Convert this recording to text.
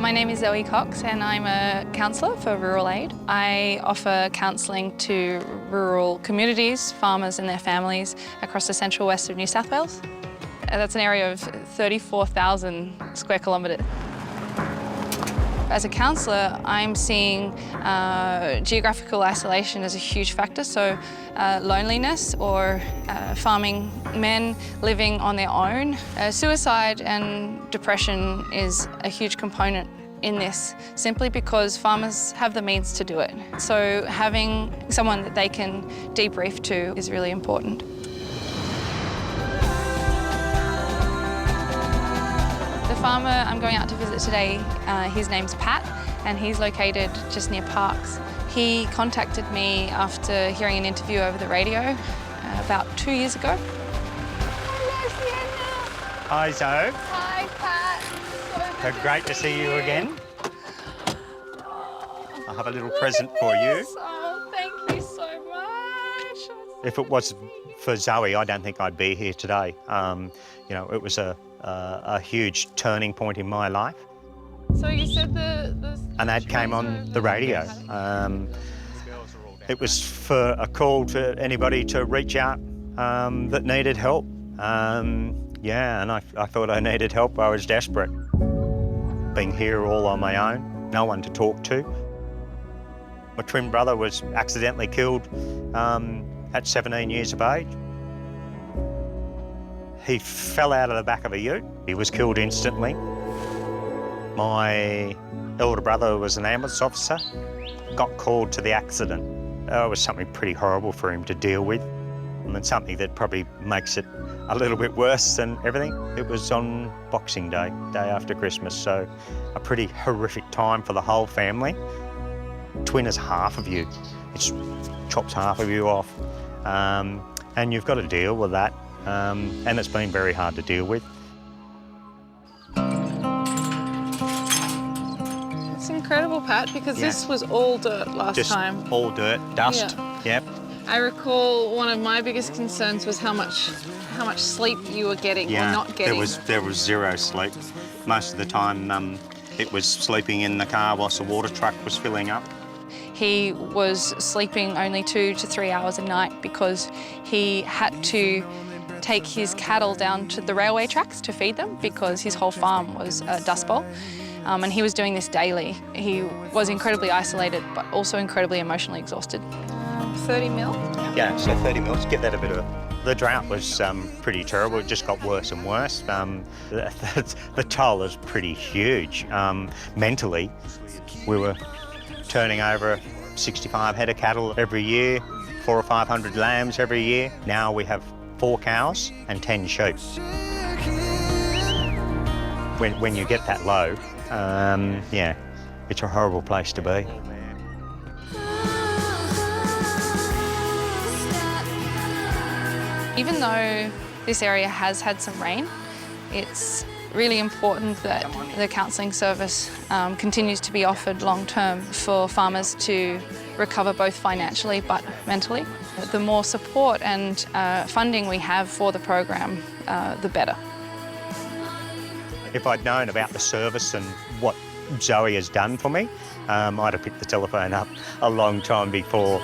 My name is Zoe Cox and I'm a counsellor for Rural Aid. I offer counselling to rural communities, farmers and their families across the central west of New South Wales. That's an area of 34,000 square kilometres. As a counsellor, I'm seeing geographical isolation as a huge factor, so loneliness or farming men living on their own. Suicide and depression is a huge component in this, simply because farmers have the means to do it. So having someone that they can debrief to is really important. The farmer I'm going out to visit today, his name's Pat, and he's located just near Parkes. He contacted me after hearing an interview over the radio about 2 years ago. Hello, Sienna. Hi, Zoe. Hi, Pat. So great to see you again. I have a little present for you. Oh, thank you so much. If it was for Zoe, I don't think I'd be here today. You know, it was a huge turning point in my life. So you said An ad came on the radio. It was for a call to anybody to reach out that needed help. Yeah, and I thought I needed help. I was desperate. Being here all on my own, no one to talk to. My twin brother was accidentally killed at 17 years of age. He fell out of the back of a ute. He was killed instantly. My elder brother was an ambulance officer, got called to the accident. It was something pretty horrible for him to deal with, and something that probably makes it a little bit worse than everything. It was on Boxing Day, day after Christmas, so a pretty horrific time for the whole family. Twin is half of you. It chops half of you off, and you've got to deal with that. And it's been very hard to deal with. It's incredible, Pat, because this was all dirt last time. Just all dirt, dust. Yeah. Yep. I recall one of my biggest concerns was how much sleep you were getting or not getting. There was zero sleep. Most of the time, it was sleeping in the car whilst the water truck was filling up. He was sleeping only 2 to 3 hours a night because he had to take his cattle down to the railway tracks to feed them because his whole farm was a dust bowl. And he was doing this daily. He was incredibly isolated, but also incredibly emotionally exhausted. 30 mil? Yeah, so 30 mils, get that a bit of... The drought was pretty terrible. It just got worse and worse. The toll is pretty huge. Mentally, we were turning over 65 head of cattle every year, 400 or 500 lambs every year. Now we have 4 cows and 10 sheep. When you get that low, yeah, it's a horrible place to be. Even though this area has had some rain, it's really important that the counselling service continues to be offered long-term for farmers to recover both financially but mentally. The more support and funding we have for the program, the better. If I'd known about the service and what Zoe has done for me, I'd have picked the telephone up a long time before.